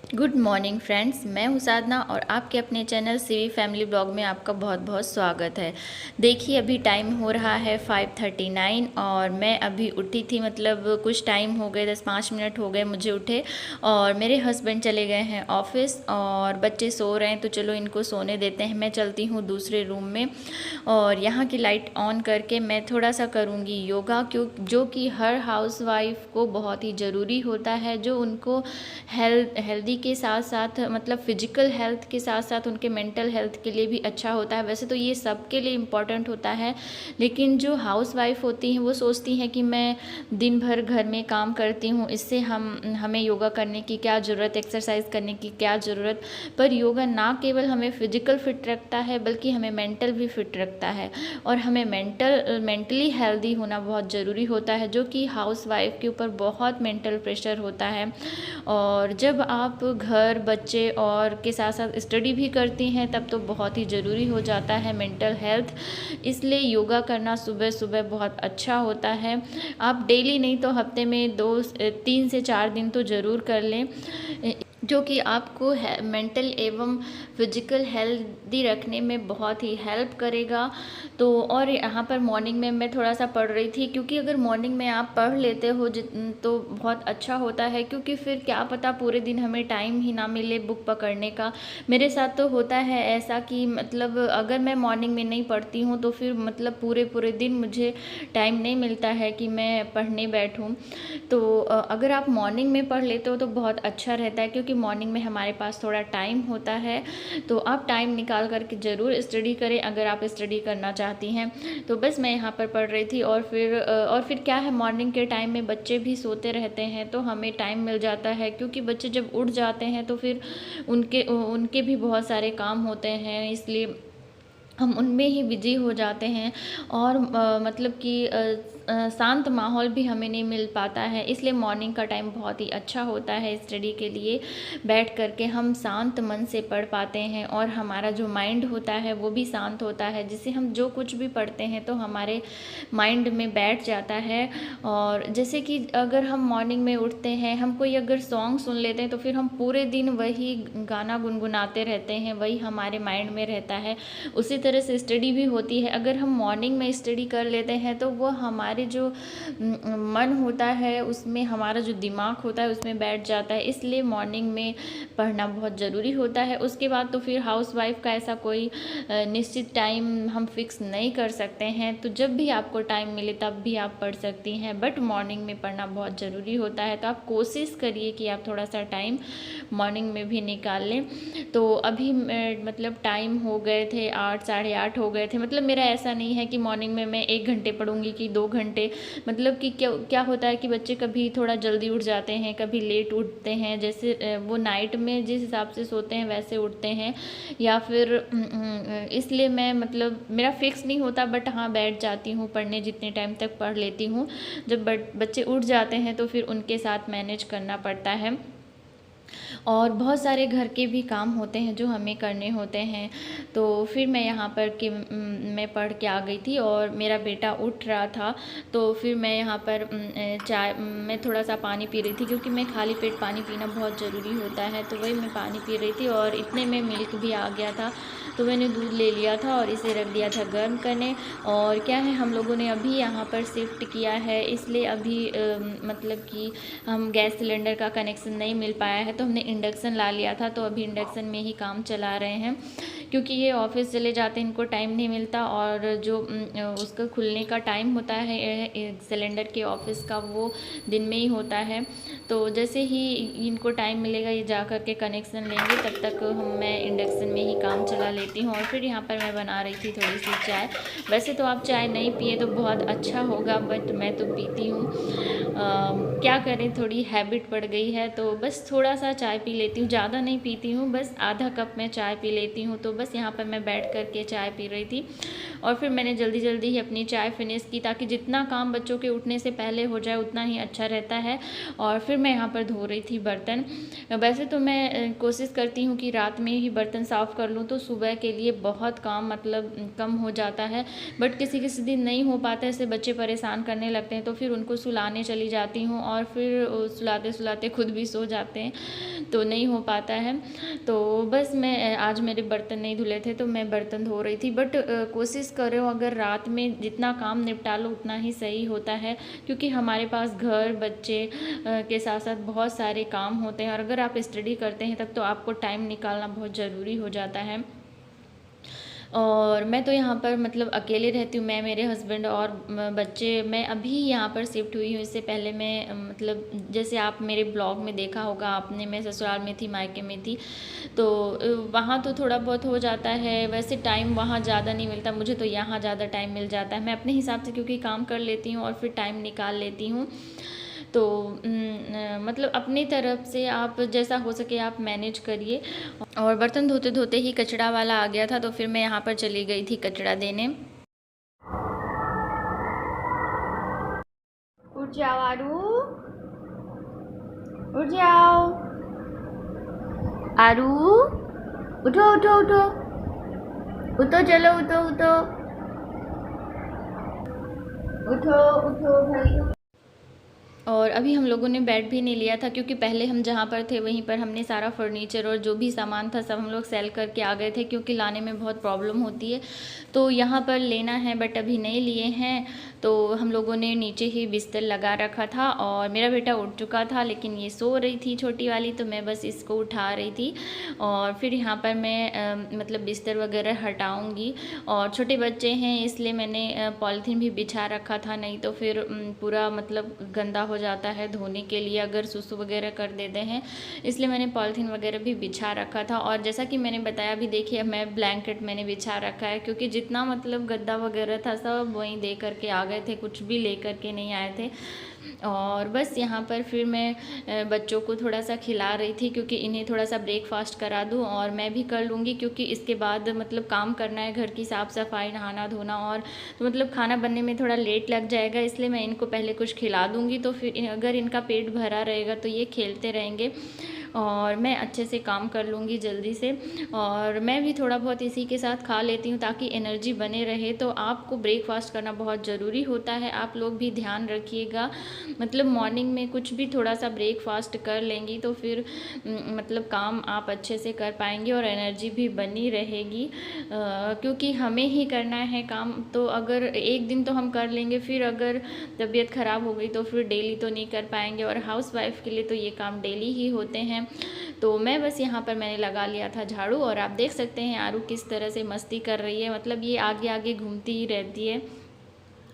Good morning friends, मैं हूं साधना और आपके अपने चैनल सीवी फैमिली ब्लॉग में आपका बहुत बहुत स्वागत है। देखिए अभी टाइम हो रहा है 5:39 और मैं अभी उठी थी, मतलब कुछ टाइम हो गए, 10-5 मिनट हो गए मुझे उठे। और मेरे हस्बैंड चले गए हैं ऑफिस और बच्चे सो रहे हैं, तो चलो इनको सोने देते हैं। मैं चलती हूँ दूसरे रूम में और यहाँ की लाइट ऑन करके मैं थोड़ा सा करूँगी योगा, जो कि हर हाउस वाइफ को बहुत ही ज़रूरी होता है, जो उनको हेल्दी के साथ साथ, मतलब फिजिकल हेल्थ के साथ साथ उनके मेंटल हेल्थ के लिए भी अच्छा होता है। वैसे तो ये सबके लिए इम्पॉर्टेंट होता है, लेकिन जो हाउस वाइफ होती हैं वो सोचती हैं कि मैं दिन भर घर में काम करती हूँ, इससे हमें योगा करने की क्या ज़रूरत, एक्सरसाइज करने की क्या ज़रूरत। पर योगा ना केवल हमें फिजिकल फिट रखता है बल्कि हमें मेंटल भी फिट रखता है, और हमें मेंटली हेल्दी होना बहुत ज़रूरी होता है, जो कि हाउस वाइफ के ऊपर बहुत मेंटल प्रेशर होता है। और जब आप घर, बच्चे और के साथ साथ स्टडी भी करती हैं तब तो बहुत ही ज़रूरी हो जाता है मेंटल हेल्थ। इसलिए योगा करना सुबह सुबह बहुत अच्छा होता है। आप डेली नहीं तो हफ्ते में 3 से 4 दिन तो ज़रूर कर लें, जो कि आपको मेंटल एवं फिजिकल हेल्दी रखने में बहुत ही हेल्प करेगा। तो और यहाँ पर मॉर्निंग में मैं थोड़ा सा पढ़ रही थी, क्योंकि अगर मॉर्निंग में आप पढ़ लेते हो तो बहुत अच्छा होता है, क्योंकि फिर क्या पता पूरे दिन हमें टाइम ही ना मिले बुक पकड़ने का। मेरे साथ तो होता है ऐसा कि मतलब अगर मैं मॉर्निंग में नहीं पढ़ती हूँ तो फिर मतलब पूरे पूरे दिन मुझे टाइम नहीं मिलता है कि मैं पढ़ने बैठूँ। तो अगर आप मॉर्निंग में पढ़ लेते हो तो बहुत अच्छा रहता है, क्योंकि मॉर्निंग में हमारे पास थोड़ा टाइम होता है। तो आप टाइम निकाल करके ज़रूर स्टडी करें अगर आप स्टडी करना चाहती हैं। तो बस मैं यहाँ पर पढ़ रही थी, और फिर क्या है, मॉर्निंग के टाइम में बच्चे भी सोते रहते हैं तो हमें टाइम मिल जाता है, क्योंकि बच्चे जब उठ जाते हैं तो फिर उनके उनके भी बहुत सारे काम होते हैं, इसलिए हम उनमें ही बिजी हो जाते हैं। और मतलब कि शांत माहौल भी हमें नहीं मिल पाता है, इसलिए मॉर्निंग का टाइम बहुत ही अच्छा होता है स्टडी के लिए। बैठ करके हम शांत मन से पढ़ पाते हैं और हमारा जो माइंड होता है वो भी शांत होता है, जिससे हम जो कुछ भी पढ़ते हैं तो हमारे माइंड में बैठ जाता है। और जैसे कि अगर हम मॉर्निंग में उठते हैं, हम कोई अगर सॉन्ग सुन लेते हैं तो फिर हम पूरे दिन वही गाना गुनगुनाते रहते हैं, वही हमारे माइंड में रहता है। उसी तरह से स्टडी भी होती है। अगर हम मॉर्निंग में स्टडी कर लेते हैं तो वो हमारे जो मन होता है उसमें, हमारा जो दिमाग होता है उसमें बैठ जाता है, इसलिए मॉर्निंग में पढ़ना बहुत ज़रूरी होता है। उसके बाद तो फिर हाउस वाइफ का ऐसा कोई निश्चित टाइम हम फिक्स नहीं कर सकते हैं, तो जब भी आपको टाइम मिले तब भी आप पढ़ सकती हैं, बट मॉर्निंग में पढ़ना बहुत ज़रूरी होता है। तो आप कोशिश करिए कि आप थोड़ा सा टाइम मॉर्निंग में भी निकाल लें। तो अभी मतलब टाइम हो गए थे 8, 8:30 हो गए थे। मतलब मेरा ऐसा नहीं है कि मॉर्निंग में मैं 1 घंटे पढ़ूंगी कि 2 घंटे। मतलब कि क्या क्या होता है कि बच्चे कभी थोड़ा जल्दी उठ जाते हैं, कभी लेट उठते हैं, जैसे वो नाइट में जिस हिसाब से सोते हैं वैसे उठते हैं, या फिर इसलिए मैं, मतलब मेरा फिक्स नहीं होता, बट हाँ बैठ जाती हूँ पढ़ने, जितने टाइम तक पढ़ लेती हूँ। जब बच्चे उठ जाते हैं तो फिर उनके साथ मैनेज करना पड़ता है। और बहुत सारे घर के भी काम होते हैं जो हमें करने होते हैं। तो फिर मैं यहाँ पर कि मैं पढ़ के आ गई थी और मेरा बेटा उठ रहा था, तो फिर मैं यहाँ पर चाय, मैं थोड़ा सा पानी पी रही थी, क्योंकि मैं खाली पेट पानी पीना बहुत ज़रूरी होता है। तो वही मैं पानी पी रही थी और इतने में मिल्क भी आ गया था, तो मैंने दूध ले लिया था और इसे रख दिया था गर्म करने। और क्या है, हम लोगों ने अभी यहाँ पर शिफ्ट किया है, इसलिए अभी मतलब कि हम गैस सिलेंडर का कनेक्शन नहीं मिल पाया है, तो हमने इंडक्शन ला लिया था। तो अभी इंडक्शन में ही काम चला रहे हैं, क्योंकि ये ऑफिस चले जाते हैं, इनको टाइम नहीं मिलता। और जो उसका खुलने का टाइम होता है सिलेंडर के ऑफिस का, वो दिन में ही होता है। तो जैसे ही इनको टाइम मिलेगा ये जा कर के कनेक्शन लेंगे, तब तक मैं इंडक्शन में ही काम चला लेती हूँ। और फिर यहाँ पर मैं बना रही थी थोड़ी सी चाय। वैसे तो आप चाय नहीं पिए तो बहुत अच्छा होगा, बट मैं तो पीती हूँ। क्या करें, थोड़ी हैबिट पड़ गई है, तो बस थोड़ा सा चाय पी लेती हूँ, ज़्यादा नहीं पीती हूँ, बस आधा कप में चाय पी लेती हूँ। तो बस यहाँ पर मैं बैठ कर के चाय पी रही थी और फिर मैंने जल्दी जल्दी ही अपनी चाय फिनिश की, ताकि जितना काम बच्चों के उठने से पहले हो जाए उतना ही अच्छा रहता है। और फिर मैं यहाँ पर धो रही थी बर्तन। वैसे तो मैं कोशिश करती हूँ कि रात में ही बर्तन साफ़ कर लूँ, तो सुबह के लिए बहुत काम मतलब कम हो जाता है। बट किसी किसी दिन नहीं हो पाता है, ऐसे बच्चे परेशान करने लगते हैं, तो फिर उनको सुलाने चली जाती हूँ और फिर सुलाते सुलाते खुद भी सो जाते हैं, तो नहीं हो पाता है। तो बस मैं आज मेरे बर्तन नहीं धुले थे तो मैं बर्तन धो रही थी। बट कोशिश करो अगर रात में जितना काम निपटा लो उतना ही सही होता है, क्योंकि हमारे पास घर बच्चे के साथ साथ बहुत सारे काम होते हैं, और अगर आप स्टडी करते हैं तब तो आपको टाइम निकालना बहुत ज़रूरी हो जाता है। और मैं तो यहाँ पर मतलब अकेले रहती हूँ, मैं, मेरे हस्बैंड और बच्चे। मैं अभी यहाँ पर शिफ्ट हुई हूँ, इससे पहले मैं मतलब जैसे आप मेरे ब्लॉग में देखा होगा आपने, मैं ससुराल में थी, मायके में थी, तो वहाँ तो थोड़ा बहुत हो जाता है। वैसे टाइम वहाँ ज़्यादा नहीं मिलता, मुझे तो यहाँ ज़्यादा टाइम मिल जाता है। मैं अपने हिसाब से क्योंकि काम कर लेती हूँ और फिर टाइम निकाल लेती हूँ, तो मतलब अपनी तरफ से आप जैसा हो सके आप मैनेज करिए। और बर्तन धोते धोते ही कचरा वाला आ गया था, तो फिर मैं यहाँ पर चली गई थी कचरा देने। उठ जाओ आरू, उठ जाओ आरू, उठो उठो उठो उठो, चलो उठो उठो उठो उठो भाई। और अभी हम लोगों ने बेड भी नहीं लिया था, क्योंकि पहले हम जहाँ पर थे वहीं पर हमने सारा फर्नीचर और जो भी सामान था सब हम लोग सेल करके आ गए थे, क्योंकि लाने में बहुत प्रॉब्लम होती है। तो यहाँ पर लेना है बट अभी नहीं लिए हैं, तो हम लोगों ने नीचे ही बिस्तर लगा रखा था। और मेरा बेटा उठ चुका था, लेकिन ये सो रही थी छोटी वाली, तो मैं बस इसको उठा रही थी। और फिर यहाँ पर मैं मतलब बिस्तर वगैरह हटाऊँगी। और छोटे बच्चे हैं इसलिए मैंने पॉलीथीन भी बिछा रखा था, नहीं तो फिर पूरा मतलब गंदा हो जाता है धोने के लिए अगर सुसु वगैरह कर देते हैं, इसलिए मैंने पॉलीथीन वगैरह भी बिछा रखा था। और जैसा कि मैंने बताया, अभी देखिए मैं ब्लैंकेट मैंने बिछा रखा है, क्योंकि जितना मतलब गद्दा वगैरह था सब वहीं दे करके आ गए थे, कुछ भी ले करके नहीं आए थे। और बस यहाँ पर फिर मैं बच्चों को थोड़ा सा खिला रही थी, क्योंकि इन्हें थोड़ा सा ब्रेकफास्ट करा दूँ और मैं भी कर लूँगी, क्योंकि इसके बाद मतलब काम करना है, घर की साफ़ सफाई, नहाना धोना, और तो मतलब खाना बनने में थोड़ा लेट लग जाएगा, इसलिए मैं इनको पहले कुछ खिला दूँगी। तो फिर अगर इनका पेट भरा रहेगा तो ये खेलते रहेंगे और मैं अच्छे से काम कर लूँगी जल्दी से। और मैं भी थोड़ा बहुत इसी के साथ खा लेती हूँ ताकि एनर्जी बने रहे। तो आपको ब्रेकफास्ट करना बहुत ज़रूरी होता है, आप लोग भी ध्यान रखिएगा। मतलब मॉर्निंग में कुछ भी थोड़ा सा ब्रेकफास्ट कर लेंगी तो फिर मतलब काम आप अच्छे से कर पाएंगे और एनर्जी भी बनी रहेगी, क्योंकि हमें ही करना है काम। तो अगर एक दिन तो हम कर लेंगे, फिर अगर तबीयत ख़राब हो गई तो फिर डेली तो नहीं कर पाएंगे, और हाउस वाइफ के लिए तो ये काम डेली ही होते हैं। तो मैं बस यहाँ पर मैंने लगा लिया था झाड़ू, और आप देख सकते हैं आरू किस तरह से मस्ती कर रही है, मतलब ये आगे आगे घूमती ही रहती है।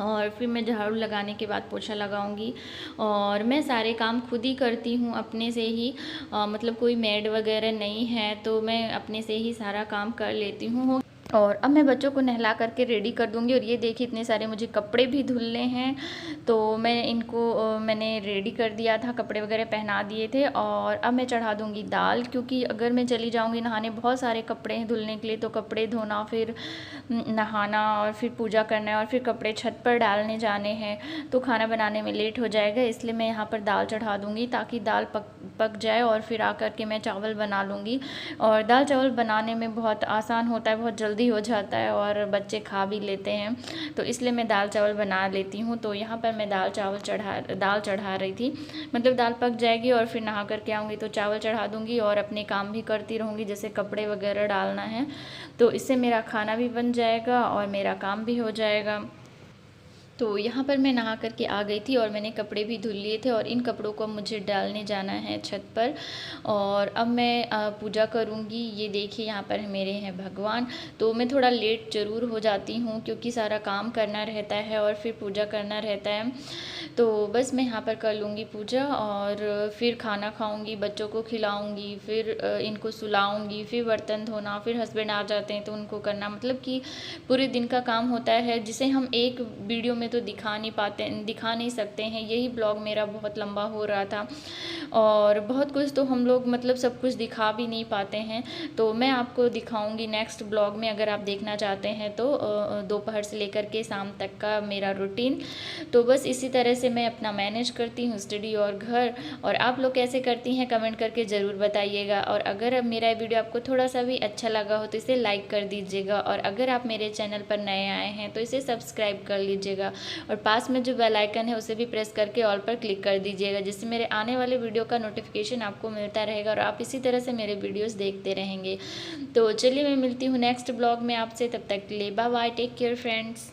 और फिर मैं झाड़ू लगाने के बाद पोछा लगाऊंगी। और मैं सारे काम खुद ही करती हूँ अपने से ही, मतलब कोई मेड वगैरह नहीं है, तो मैं अपने से ही सारा काम कर लेती हूँ। और अब मैं बच्चों को नहला करके रेडी कर दूंगी। और ये देखिए इतने सारे मुझे कपड़े भी धुलने हैं, तो मैं इनको मैंने रेडी कर दिया था, कपड़े वगैरह पहना दिए थे। और अब मैं चढ़ा दूंगी दाल, क्योंकि अगर मैं चली जाऊंगी नहाने, बहुत सारे कपड़े हैं धुलने के लिए, तो कपड़े धोना, फिर नहाना, और फिर पूजा करना है, और फिर कपड़े छत पर डालने जाने हैं, तो खाना बनाने में लेट हो जाएगा। इसलिए मैं यहाँ पर दाल चढ़ा दूँगी ताकि दाल पक जाए, और फिर आकर के मैं चावल बना लूँगी। और दाल चावल बनाने में बहुत आसान होता है, बहुत जल्दी हो जाता है, और बच्चे खा भी लेते हैं, तो इसलिए मैं दाल चावल बना लेती हूँ। तो यहाँ पर मैं दाल चढ़ा रही थी, मतलब दाल पक जाएगी और फिर नहा करके आऊँगी तो चावल चढ़ा दूँगी, और अपने काम भी करती रहूँगी, जैसे कपड़े वगैरह डालना है, तो इससे मेरा खाना भी बन जाएगा और मेरा काम भी हो जाएगा। तो यहाँ पर मैं नहा करके आ गई थी और मैंने कपड़े भी धुल लिए थे, और इन कपड़ों को मुझे डालने जाना है छत पर। और अब मैं पूजा करूँगी। ये देखिए यहाँ पर मेरे हैं भगवान। तो मैं थोड़ा लेट ज़रूर हो जाती हूँ, क्योंकि सारा काम करना रहता है और फिर पूजा करना रहता है। तो बस मैं यहाँ पर कर लूँगी पूजा, और फिर खाना खाऊँगी, बच्चों को खिलाऊँगी, फिर इनको सुलाऊँगी, फिर बर्तन धोना, फिर हस्बैंड आ जाते हैं तो उनको करना, मतलब कि पूरे दिन का काम होता है, जिसे हम एक वीडियो में में तो दिखा नहीं सकते हैं। यही ब्लॉग मेरा बहुत लंबा हो रहा था और बहुत कुछ तो हम लोग मतलब सब कुछ दिखा भी नहीं पाते हैं, तो मैं आपको दिखाऊंगी नेक्स्ट ब्लॉग में अगर आप देखना चाहते हैं तो दोपहर से लेकर के शाम तक का मेरा रूटीन। तो बस इसी तरह से मैं अपना मैनेज करती हूँ स्टडी और घर। और आप लोग कैसे करती हैं कमेंट करके ज़रूर बताइएगा। और अगर मेरा वीडियो आपको थोड़ा सा भी अच्छा लगा हो तो इसे लाइक कर दीजिएगा, और अगर आप मेरे चैनल पर नए आए हैं तो इसे सब्सक्राइब कर लीजिएगा, और पास में जो बेल आइकन है उसे भी प्रेस करके ऑल पर क्लिक कर दीजिएगा, जिससे मेरे आने वाले वीडियो का नोटिफिकेशन आपको मिलता रहेगा और आप इसी तरह से मेरे वीडियोस देखते रहेंगे। तो चलिए मैं मिलती हूँ नेक्स्ट ब्लॉग में आपसे, तब तक के लिए bye bye, take care friends.